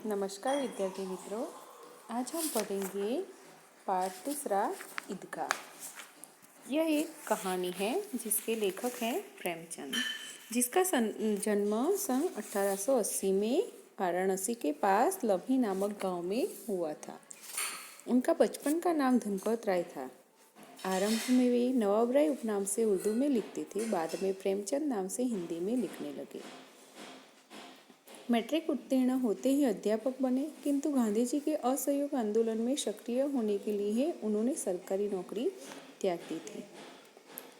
नमस्कार विद्यार्थी मित्रों, आज हम पढ़ेंगे पाठ दूसरा ईदगाह। यह एक कहानी है जिसके लेखक हैं प्रेमचंद, जिसका जन्म सन 1880 में वाराणसी के पास लभी नामक गांव में हुआ था। उनका बचपन का नाम धनपत राय था। आरंभ में वे नवाब राय उपनाम से उर्दू में लिखते थे, बाद में प्रेमचंद नाम से हिंदी में लिखने लगे। मैट्रिक उत्तीर्ण होते ही अध्यापक बने, किंतु गांधी जी के असहयोग आंदोलन में सक्रिय होने के लिए उन्होंने सरकारी नौकरी त्याग दी थी।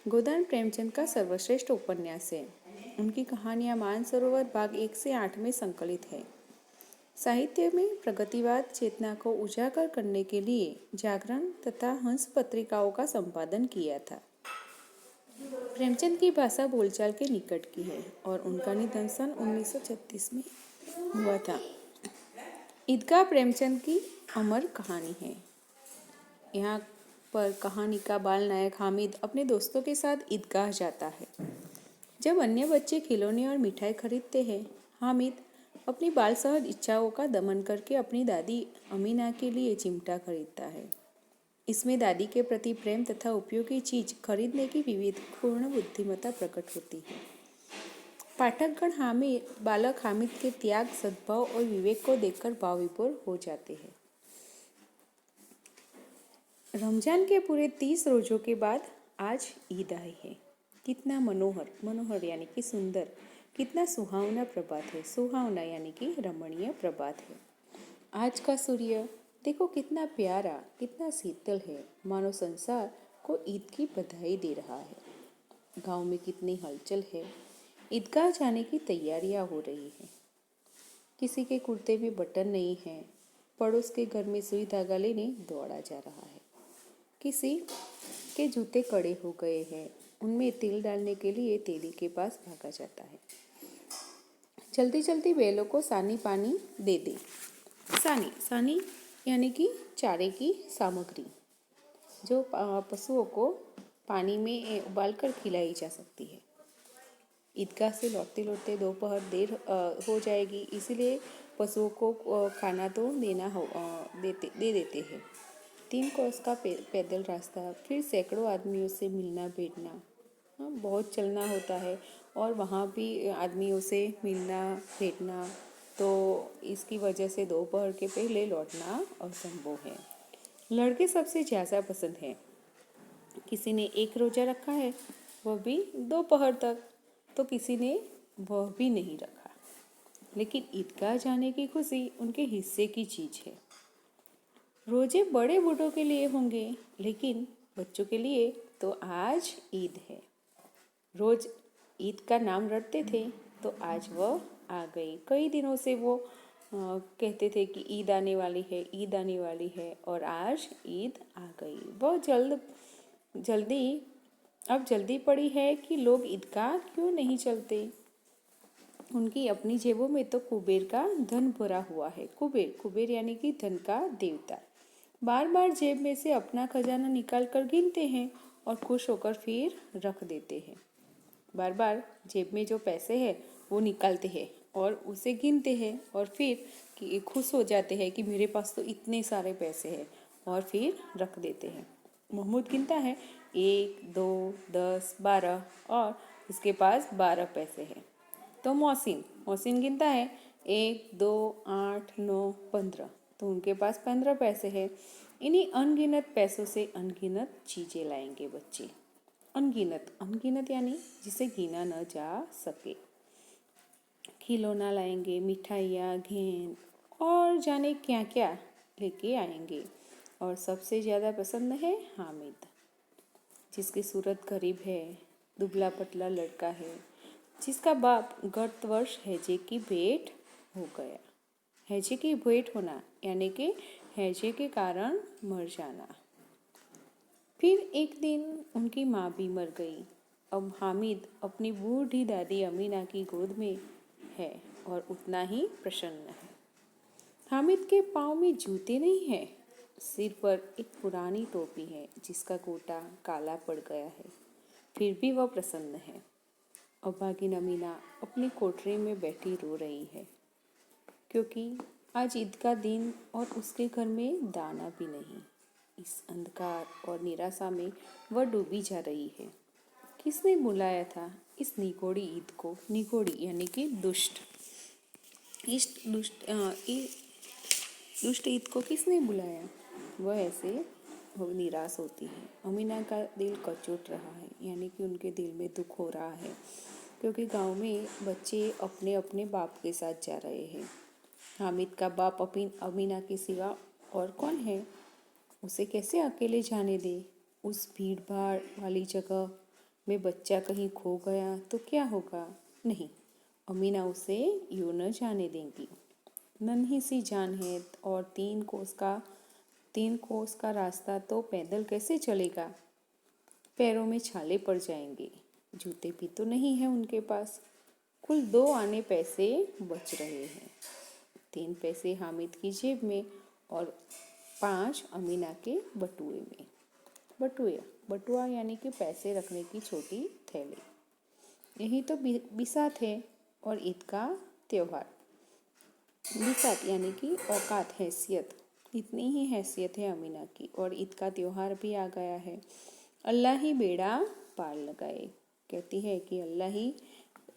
गोदान प्रेमचंद का सर्वश्रेष्ठ उपन्यास है। उनकी कहानियां मानसरोवर भाग 1 से 8 में संकलित है। साहित्य में प्रगतिवाद चेतना को उजागर करने के लिए जागरण तथा हंस पत्रिकाओं का संपादन किया था। प्रेमचंद की भाषा बोलचाल के निकट की है और उनका निधन सन 1936 में हुआ था। ईदगाह प्रेमचंद की अमर कहानी है। यहाँ पर कहानी का बाल नायक हामिद अपने दोस्तों के साथ ईदगाह जाता है। जब अन्य बच्चे खिलौने और मिठाई खरीदते हैं, हामिद अपनी बाल सहज इच्छाओं का दमन करके अपनी दादी अमीना के लिए चिमटा खरीदता है। इसमें दादी के प्रति प्रेम तथा उपयोगी चीज खरीदने की विवेकपूर्ण बुद्धिमत्ता प्रकट होती है। पाठकगण बालक हामिद के त्याग, सद्भाव और विवेक को देखकर भाव विभोर हो जाते हैं। रमजान के पूरे 30 रोजों के बाद आज ईद आई है। कितना मनोहर यानी कि सुंदर, कितना सुहावना प्रभात है। सुहावना यानी कि रमणीय प्रभात है। आज का सूर्य देखो कितना प्यारा, कितना शीतल है, मानो संसार को ईद की बधाई दे रहा है। गांव में कितनी हलचल है। ईदगाह जाने की तैयारियां हो रही हैं। किसी के कुर्ते में बटन नहीं है, पड़ोस के घर में सुई धागा लेने दौड़ा जा रहा है। किसी के जूते कड़े हो गए हैं, उनमें तिल डालने के लिए तेली के पास भागा जाता है। जल्दी जल्दी बैलों को सानी पानी दे दे। सानी यानी कि चारे की सामग्री, जो पशुओं को पानी में उबालकर खिलाई जा सकती है। ईदगाह से लौटते लौटते दोपहर देर हो जाएगी, इसलिए पशुओं को खाना तो दे देते हैं। 3 कोस का पैदल रास्ता, फिर सैकड़ों आदमियों से मिलना बैठना, बहुत चलना होता है और वहाँ भी आदमियों से मिलना बैठना, तो इसकी वजह से दोपहर के पहले लौटना असंभव है। लड़के सबसे ज़्यादा पसंद है। किसी ने 1 रोजा रखा है, वह भी दोपहर तक, तो किसी ने वह भी नहीं रखा। लेकिन ईदगाह जाने की खुशी उनके हिस्से की चीज है। रोजे बड़े बूढ़ों के लिए होंगे, लेकिन बच्चों के लिए तो आज ईद है। रोज ईद का नाम रटते थे, तो आज वह आ गई। कई दिनों से वो कहते थे कि ईद आने वाली है, ईद आने वाली है, और आज ईद आ गई। बहुत जल्दी पड़ी है कि लोग ईदगाह क्यों नहीं चलते। उनकी अपनी जेबों में तो कुबेर का धन भरा हुआ है। कुबेर यानी कि धन का देवता बार बार जेब में से अपना खजाना निकाल कर गिनते हैं और खुश होकर फिर रख देते हैं। बार बार जेब में जो पैसे हैं वो निकालते हैं और उसे गिनते हैं और फिर खुश हो जाते हैं कि मेरे पास तो इतने सारे पैसे हैं, और फिर रख देते हैं। महमूद गिनता है 1, 2, 10, 12 और उसके पास 12 पैसे हैं। तो मोहसिन गिनता है 1, 2, 8, 9, 15, तो उनके पास 15 पैसे हैं। इन्हीं अनगिनत पैसों से अनगिनत चीज़ें लाएंगे बच्चे। अनगिनत यानी जिसे गिना न जा सके। खिलौना लाएंगे, मिठाइयाँ, गेंद और जाने क्या क्या लेके आएंगे। और सबसे ज़्यादा पसंद है हामिद, जिसकी सूरत गरीब है, दुबला पतला लड़का है, जिसका बाप गत वर्ष हैजे की भेंट हो गया। हैजे की भेंट होना यानी कि हैजे के कारण मर जाना। फिर एक दिन उनकी माँ भी मर गई। अब हामिद अपनी बूढ़ी दादी अमीना की गोद में है और उतना ही प्रसन्न है। हामिद के पाँव में जूते नहीं है, सिर पर एक पुरानी टोपी है जिसका गोटा काला पड़ गया है, फिर भी वह प्रसन्न है। अभागिन अमीना अपनी कोठरी में बैठी रो रही है, क्योंकि आज ईद का दिन और उसके घर में दाना भी नहीं। इस अंधकार और निराशा में वह डूबी जा रही है। किसने बुलाया था इस निगोड़ी ईद को? निगोड़ी यानी कि दुष्ट। इस दुष्ट ईद को किसने बुलाया? वह ऐसे निराश होती है। अमीना का दिल कचोट रहा है, यानी कि उनके दिल में दुख हो रहा है, क्योंकि गांव में बच्चे अपने अपने बाप के साथ जा रहे हैं। हामिद का बाप अमीना के सिवा और कौन है? उसे कैसे अकेले जाने दे? उस भीड़ भाड़ वाली जगह में बच्चा कहीं खो गया तो क्या होगा? नहीं, अमीना उसे यूं न जाने देंगी। नन्ही सी जान है और 3 कोस का रास्ता तो पैदल कैसे चलेगा? पैरों में छाले पड़ जाएंगे। जूते भी तो नहीं है उनके पास। कुल 2 आने पैसे बच रहे हैं। 3 पैसे हामिद की जेब में और 5 अमीना के बटुए में। बटुआ यानी कि पैसे रखने की छोटी थैली। यही तो बिसात है और ईद का त्योहार। बिसात यानी कि औकात, हैसियत। इतनी ही हैसियत है अमीना की और ईद का त्योहार भी आ गया है। अल्लाह ही बेड़ा पार लगाए। कहती है कि अल्लाह ही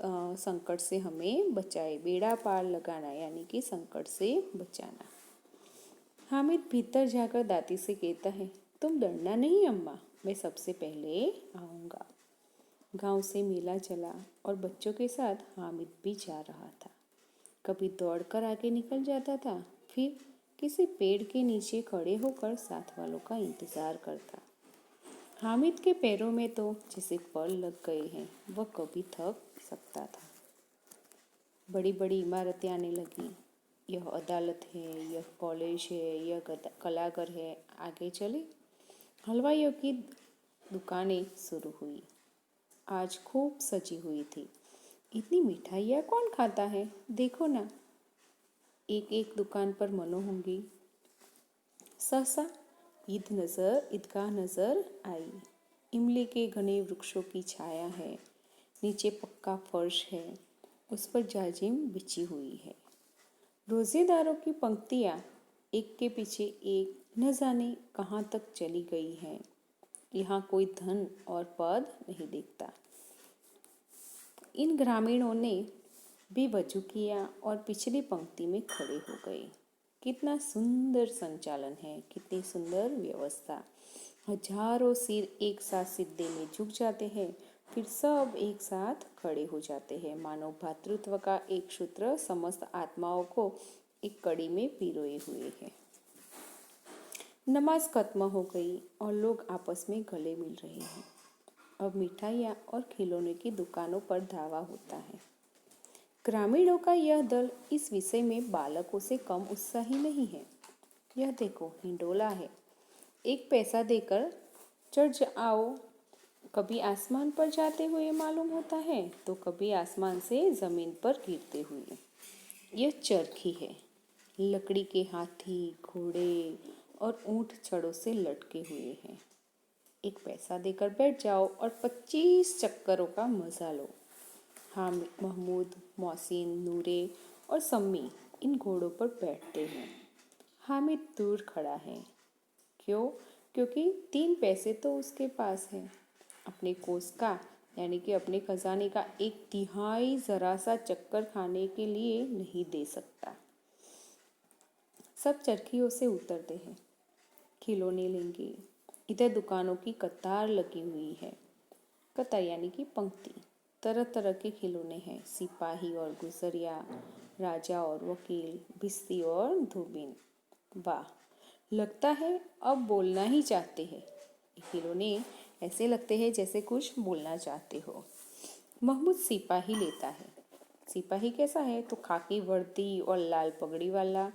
संकट से हमें बचाए। बेड़ा पार लगाना यानी कि संकट से बचाना। हामिद भीतर जाकर दादी से कहता है, तुम डरना नहीं अम्मा, मैं सबसे पहले आऊँगा। गांव से मेला चला और बच्चों के साथ हामिद भी जा रहा था। कभी दौड़कर आगे निकल जाता था, फिर किसी पेड़ के नीचे खड़े होकर साथ वालों का इंतजार करता। हामिद के पैरों में तो जैसे पर लग गए हैं। वह कभी थक सकता था। बड़ी बड़ी इमारतें आने लगी। यह अदालत है, यह कॉलेज है, यह कलाघर है। आगे चले, हलवाइयों की दुकानें शुरू हुई। आज खूब सजी हुई थी। इतनी मिठाइयाँ कौन खाता है? देखो ना, एक एक दुकान पर मनो होंगी। सहसा ईदगाह नजर आई। इमली के घने वृक्षों की छाया है। नीचे पक्का फर्श है, उस पर जाजिम बिछी हुई है। रोजेदारों की पंक्तियाँ एक के पीछे एक न जाने कहाँ तक चली गई हैं। यहाँ कोई धन और पद नहीं दिखता। इन ग्रामीणों ने भी वजू किया और पिछली पंक्ति में खड़े हो गए। कितना सुंदर संचालन है, कितनी सुंदर व्यवस्था। हजारों सिर एक साथ सिद्धे में झुक जाते हैं, फिर सब एक साथ खड़े हो जाते हैं। मानव भातृत्व का एक सूत्र समस्त आत्माओं को एक कड़ी में पिरोए हुए है। नमाज खत्म हो गई और लोग आपस में गले मिल रहे हैं। अब मिठाइयाँ और खिलौने की दुकानों पर धावा होता है। ग्रामीणों का यह दल इस विषय में बालकों से कम उत्साही नहीं है। यह देखो, हिंडोला है, 1 पैसा देकर चढ़ आओ। कभी आसमान पर जाते हुए मालूम होता है तो कभी आसमान से जमीन पर गिरते हुए। यह चरखी है। लकड़ी के हाथी, घोड़े और ऊंट छड़ों से लटके हुए हैं। 1 पैसा देकर बैठ जाओ और 25 चक्करों का मजा लो। हाँ, महमूद, मोहसिन, नूरे और सम्मी इन घोड़ों पर बैठते हैं। हामिद दूर खड़ा है। क्यों? क्योंकि 3 पैसे तो उसके पास है। अपने कोस का यानी कि अपने खजाने का 1/3 जरा सा चक्कर खाने के लिए नहीं दे सकता। सब चरखियों से उतरते हैं, खिलौने लेंगे। इधर दुकानों की कतार लगी हुई है। कतार यानी कि पंक्ति। तरह तरह के खिलौने हैं। सिपाही और गुजरिया, राजा और वकील, भिश्ती और धोबिन। वाह, लगता है अब बोलना ही चाहते हैं। खिलौने ऐसे लगते हैं जैसे कुछ बोलना चाहते हो। महमूद सिपाही लेता है। सिपाही कैसा है? तो खाकी वर्दी और लाल पगड़ी वाला,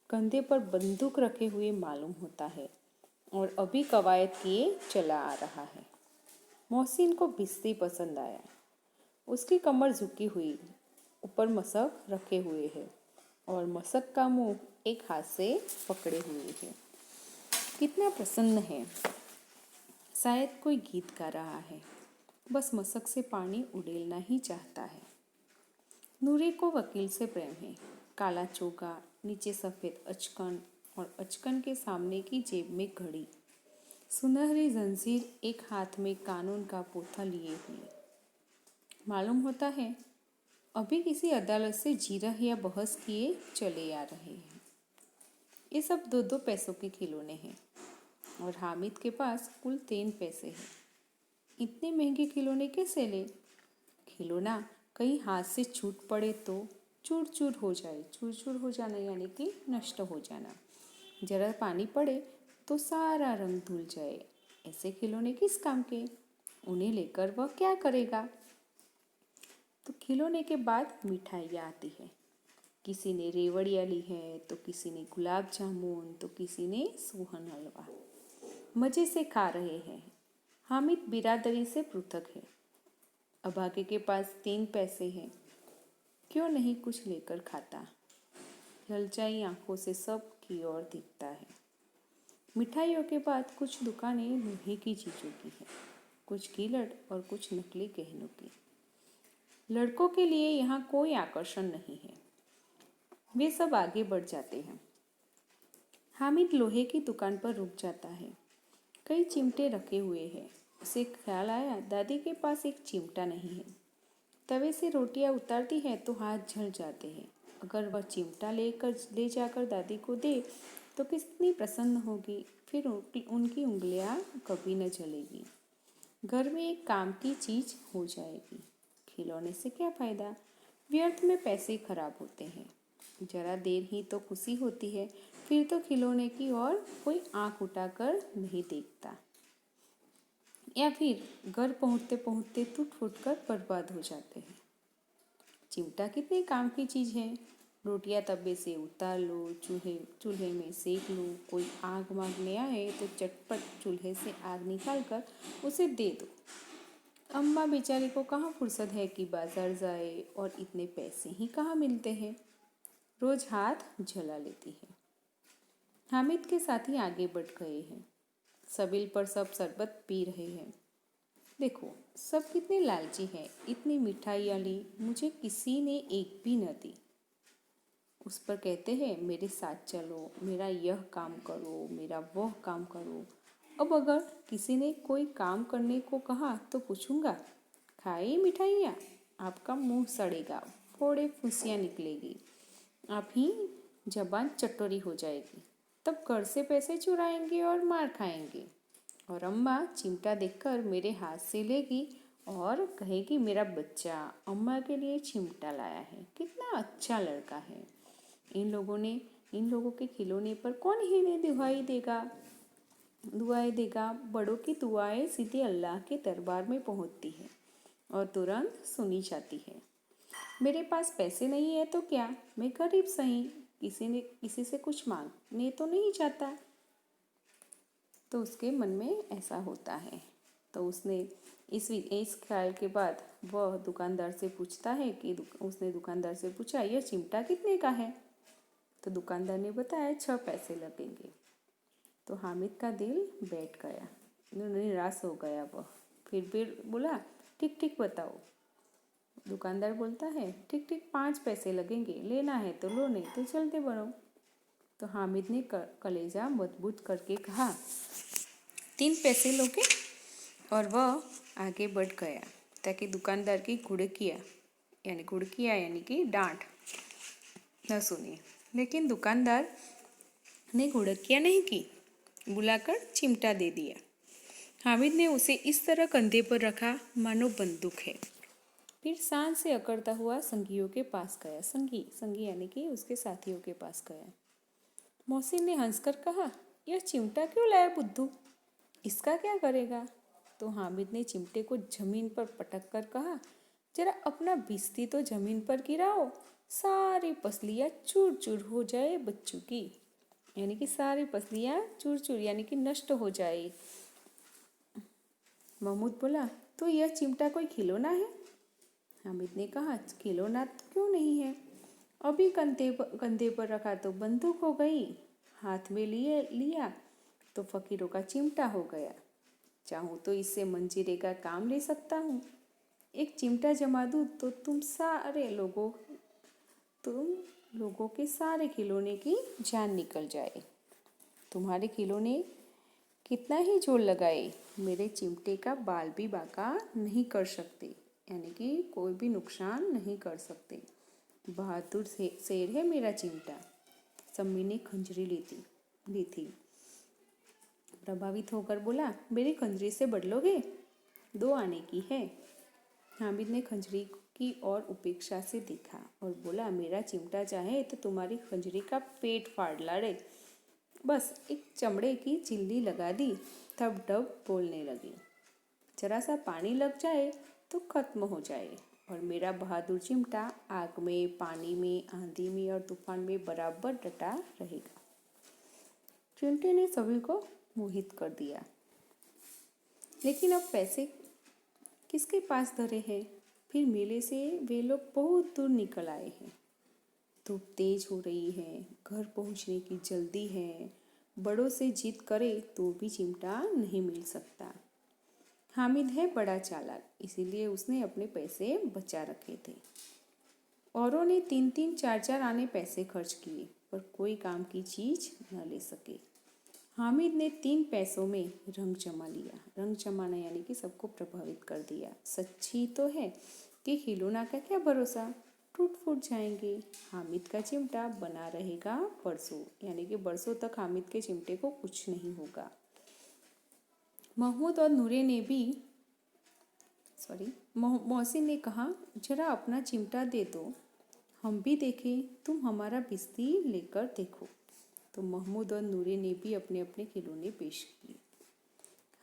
कंधे पर बंदूक रखे हुए मालूम होता है और अभी कवायद किए चला आ रहा है। मोहसिन को भिश्ती पसंद आया। उसकी कमर झुकी हुई, ऊपर मशक रखे हुए है और मशक का मुंह एक हाथ से पकड़े हुए है। कितना प्रसन्न है। शायद कोई गीत गा रहा है, बस मशक से पानी उड़ेलना ही चाहता है। नूरे को वकील से प्रेम है। काला चोगा, नीचे सफ़ेद अचकन और अचकन के सामने की जेब में घड़ी, सुनहरी जंजीर, एक हाथ में कानून का पोथा लिए हुए। मालूम होता है अभी किसी अदालत से जीरह या बहस किए चले आ रहे हैं। ये सब 2-2 पैसों के खिलौने हैं और हामिद के पास कुल 3 पैसे हैं। इतने महंगे खिलौने कैसे ले? खिलौना कहीं हाथ से छूट पड़े तो चूर चूर हो जाए। चूर चूर हो जाना यानी कि नष्ट हो जाना। जरा पानी पड़े तो सारा रंग धुल जाए। ऐसे खिलौने किस काम के? उन्हें लेकर वह क्या करेगा? तो खिलौने के बाद मिठाइयाँ आती है। किसी ने रेवड़ियाँ ली है तो किसी ने गुलाब जामुन तो किसी ने सोहन हलवा। मज़े से खा रहे हैं। हामिद बिरादरी से पृथक है। अभागे के पास 3 पैसे हैं। क्यों नहीं कुछ लेकर खाता? ललचाई आंखों से सब की ओर दिखता है। मिठाइयों के बाद कुछ दुकानें लोहे की चीज़ों की हैं, कुछ गिलट और कुछ नकली गहनों की। लड़कों के लिए यहाँ कोई आकर्षण नहीं है। वे सब आगे बढ़ जाते हैं। हामिद लोहे की दुकान पर रुक जाता है। कई चिमटे रखे हुए हैं। उसे ख्याल आया दादी के पास एक चिमटा नहीं है। तवे से रोटियां उतारती है तो हाथ जल जाते हैं। अगर वह चिमटा ले जाकर दादी को दे तो कितनी प्रसन्न होगी। फिर उनकी उंगलियां कभी न जलेगी। घर में एक काम की चीज हो जाएगी। खिलौने से क्या फायदा? व्यर्थ में पैसे खराब होते हैं। जरा देर ही तो खुशी होती है, फिर तो खिलौने की ओर कोई आंख उठाकर नहीं देखता। या फिर घर पहुंचते पहुंचते टूट फूट कर बर्बाद हो जाते हैं। चिमटा कितने काम की चीज़ है। रोटियां तवे से उतार लो, चूल्हे में सेक लो। कोई आग मांगने आए तो चटपट चूल्हे से आग निकाल कर उसे दे दो। अम्मा बेचारी को कहाँ फुर्सत है कि बाजार जाए, और इतने पैसे ही कहाँ मिलते हैं। रोज हाथ जला लेती है। हामिद के साथी आगे बढ़ गए हैं। सबिल पर सब शरबत पी रहे हैं। देखो सब कितने लालची हैं। इतनी मिठाइयाँ ली, मुझे किसी ने एक भी न दी। उस पर कहते हैं मेरे साथ चलो, मेरा यह काम करो, मेरा वह काम करो। अब अगर किसी ने कोई काम करने को कहा तो पूछूंगा, खाई मिठाइयाँ? आपका मुंह सड़ेगा, फोड़े फुंसियाँ निकलेगी, आप ही जबान चटोरी हो जाएगी। तब घर से पैसे चुराएंगे और मार खाएंगे। और अम्मा चिमटा देखकर मेरे हाथ से लेगी और कहेगी मेरा बच्चा अम्मा के लिए चिमटा लाया है, कितना अच्छा लड़का है। इन लोगों के खिलौने पर कौन ही नहीं दुआएं देगा। बड़ों की दुआएं सीधे अल्लाह के दरबार में पहुंचती है और तुरंत सुनी जाती है। मेरे पास पैसे नहीं है तो क्या, मैं गरीब सही, किसी से कुछ मांगने तो नहीं चाहता। तो उसके मन में ऐसा होता है। तो उसने इस ख्याल के बाद वह दुकानदार से पूछता है कि उसने दुकानदार से पूछा यह चिमटा कितने का है? तो दुकानदार ने बताया 6 पैसे लगेंगे। तो हामिद का दिल बैठ गया, निराश हो गया वह। फिर बोला ठीक ठीक बताओ। दुकानदार बोलता है ठीक ठीक 5 पैसे लगेंगे, लेना है तो लो, नहीं तो चलते बढ़ो। तो हामिद ने कलेजा मजबूत करके कहा 3 पैसे लोगे, और वह आगे बढ़ गया ताकि दुकानदार की घुड़कियाँ यानी कि डांट न सुने। लेकिन दुकानदार ने घुड़कियाँ नहीं की, बुलाकर चिमटा दे दिया। हामिद ने उसे इस तरह कंधे पर रखा मानो बंदूक है। फिर सांस से अकड़ता हुआ संगियों के पास गया। संगी यानी कि उसके साथियों के पास गया। मोहसिन ने हंसकर कहा यह चिमटा क्यों लाया बुद्धू, इसका क्या करेगा? तो हामिद ने चिमटे को जमीन पर पटक कर कहा जरा अपना बिस्ती तो जमीन पर गिराओ, सारी पसलियाँ चूर चूर हो जाए बच्चों की, यानी कि सारी पसलियाँ चूर चूर यानी कि नष्ट हो जाए। महमूद बोला तो यह चिमटा कोई खिलौना है? हामिद ने कहा खिलौना क्यों नहीं है, अभी कंधे पर रखा तो बंदूक हो गई, हाथ में लिया तो फकीरों का चिमटा हो गया। चाहूँ तो इससे मंजीरे का काम ले सकता हूँ। एक चिमटा जमा दूँ तो तुम लोगों के सारे खिलौने की जान निकल जाए। तुम्हारे खिलौने कितना ही जोर लगाए, मेरे चिमटे का बाल भी बांका नहीं कर सकते, यानी कि कोई भी नुकसान नहीं कर सकते। बहादुर शेर है मेरा चिमटा। सम्मी ने खंजरी ली थी। प्रभावित होकर बोला, मेरी खंजरी से बदलोगे? 2 आने की है। हामिद ने खंजरी की ओर उपेक्षा से देखा और बोला, मेरा चिमटा चाहे तो तुम्हारी खंजरी का पेट फाड़ डाले। बस एक चमड़े की चिल्ली लगा दी, तब डब बोलने लगी। जरा सा पानी लग जाए तो खत्म हो जाए, और मेरा बहादुर चिमटा आग में, पानी में, आंधी में और तूफान में बराबर डटा रहेगा। चिमटे ने सभी को मोहित कर दिया। लेकिन अब पैसे किसके पास धरे हैं? फिर मेले से वे लोग बहुत दूर निकल आए हैं। धूप तेज हो रही है, घर पहुंचने की जल्दी है। बड़ों से जिद करे तो भी चिमटा नहीं मिल सकता। हामिद है बड़ा चालाक, इसीलिए उसने अपने पैसे बचा रखे थे। औरों ने 3-3, 4-4 आने पैसे खर्च किए, पर कोई काम की चीज न ले सके। हामिद ने 3 पैसों में रंग जमा लिया। रंग जमाना यानी कि सबको प्रभावित कर दिया। सच्ची तो है कि खिलौना का क्या भरोसा, टूट फूट जाएंगे। हामिद का चिमटा बना रहेगा बरसों, यानी कि बरसों तक हामिद के चिमटे को कुछ नहीं होगा। महमूद और नूरे ने भी मोहसिन ने कहा, जरा अपना चिमटा दे दो, हम भी देखें। तुम हमारा बिस्ती लेकर देखो। तो महमूद और नूरे ने भी अपने अपने खिलौने पेश किए।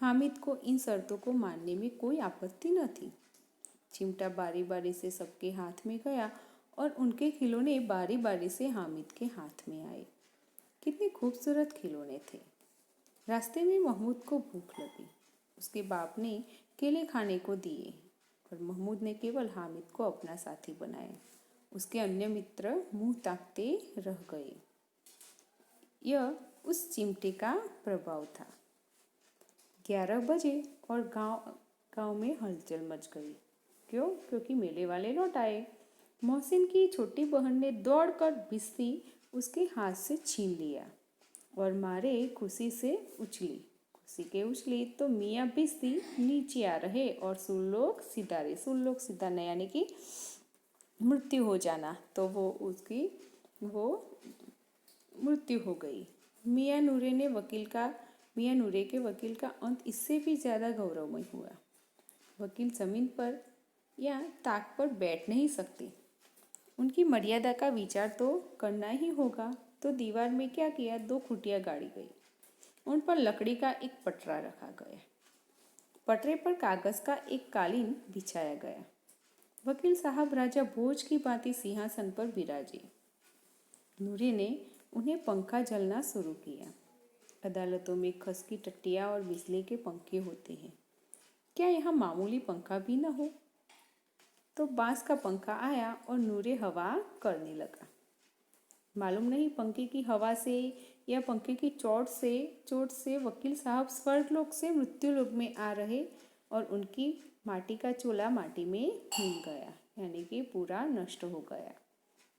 हामिद को इन शर्तों को मानने में कोई आपत्ति न थी। चिमटा बारी बारी से सबके हाथ में गया और उनके खिलौने बारी बारी से हामिद के हाथ में आए। कितने खूबसूरत खिलौने थे। रास्ते में महमूद को भूख लगी। उसके बाप ने केले खाने को दिए, पर महमूद ने केवल हामिद को अपना साथी बनाया। उसके अन्य मित्र मुंह ताकते रह गए। यह उस चिमटे का प्रभाव था। 11 बजे और गांव में हलचल मच गई। क्यों? क्योंकि मेले वाले लौट आए। मोहसिन की छोटी बहन ने दौड़कर बिस्ती उसके हाथ से छीन लिया और मारे खुशी से उछली। खुशी के उछली तो मियाँ बिस्ती नीचे आ रहे और सुरलोक सिधारे यानी कि मृत्यु हो जाना, तो वो मृत्यु हो गई। मियाँ नूरे के वकील का अंत इससे भी ज़्यादा गौरवमय हुआ। वकील जमीन पर या ताक पर बैठ नहीं सकते। उनकी मर्यादा का विचार तो करना ही होगा। तो दीवार में क्या किया, 2 खुटियाँ गाड़ी गई। उन पर लकड़ी का एक पटरा रखा गया। पटरे पर कागज का एक कालीन बिछाया गया। वकील साहब राजा भोज की भांति सिंहासन पर विराजे। नूरे ने उन्हें पंखा झलना शुरू किया। अदालतों में खस की टट्टियाँ और बिजली के पंखे होते हैं, क्या यहाँ मामूली पंखा भी न हो? तो बांस का पंखा आया और नूरे हवा करने लगा। मालूम नहीं पंखे की हवा से या पंखे की चोट से वकील साहब स्वर्गलोक से मृत्युलोक में आ रहे और उनकी माटी का चूल्हा माटी में मिल गया, यानी कि पूरा नष्ट हो गया।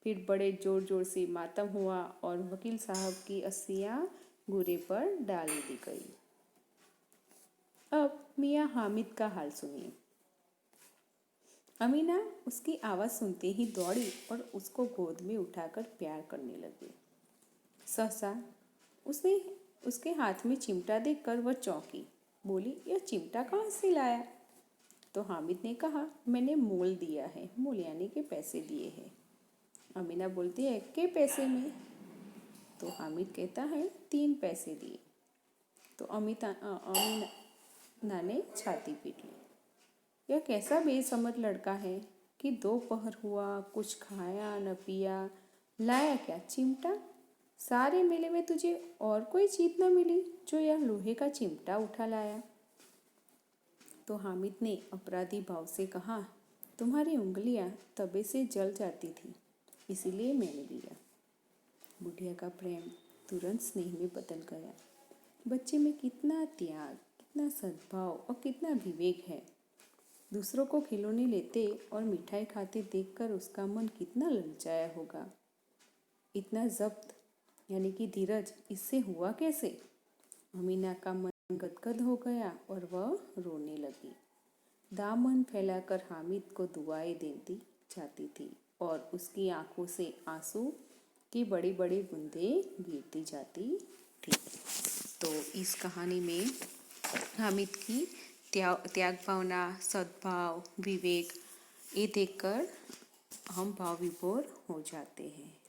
फिर बड़े जोर जोर से मातम हुआ और वकील साहब की अस्थियां घूरे पर डाल दी गई। अब मियाँ हामिद का हाल सुनिए। अमीना उसकी आवाज़ सुनते ही दौड़ी और उसको गोद में उठाकर प्यार करने लगी। सहसा उसके हाथ में चिमटा देखकर वह चौंकी। बोली, यह चिमटा कहाँ से लाया? तो हामिद ने कहा, मैंने मोल दिया है। मोल यानी कि पैसे दिए हैं। अमीना बोलती है, के पैसे में? तो हामिद कहता है, 3 पैसे दिए। तो अमीना ने छाती पीट ली। यह कैसा बेसमझ लड़का है कि 2 पहर हुआ, कुछ खाया न पिया, लाया क्या? चिमटा। सारे मेले में तुझे और कोई चीज न मिली जो यह लोहे का चिमटा उठा लाया? तो हामिद ने अपराधी भाव से कहा, तुम्हारी उंगलियां तवे से जल जाती थी, इसीलिए मैंने लिया। बुढ़िया का प्रेम तुरंत स्नेह में बदल गया। बच्चे में कितना त्याग, कितना सद्भाव और कितना विवेक है। दूसरों को खिलौने लेते और मिठाई खाते देखकर उसका मन कितना ललचाया होगा। इतना जब्त यानी कि धीरज इससे हुआ कैसे? अमीना का मन गदगद हो गया और वह रोने लगी। दामन फैलाकर हामिद को दुआएं देती जाती थी और उसकी आंखों से आंसू की बड़ी बड़ी बूंदें गिरती जाती थी। तो इस कहानी में हामिद की त्याग भावना, सद्भाव, विवेक ये देखकर हम भाव विभोर हो जाते हैं।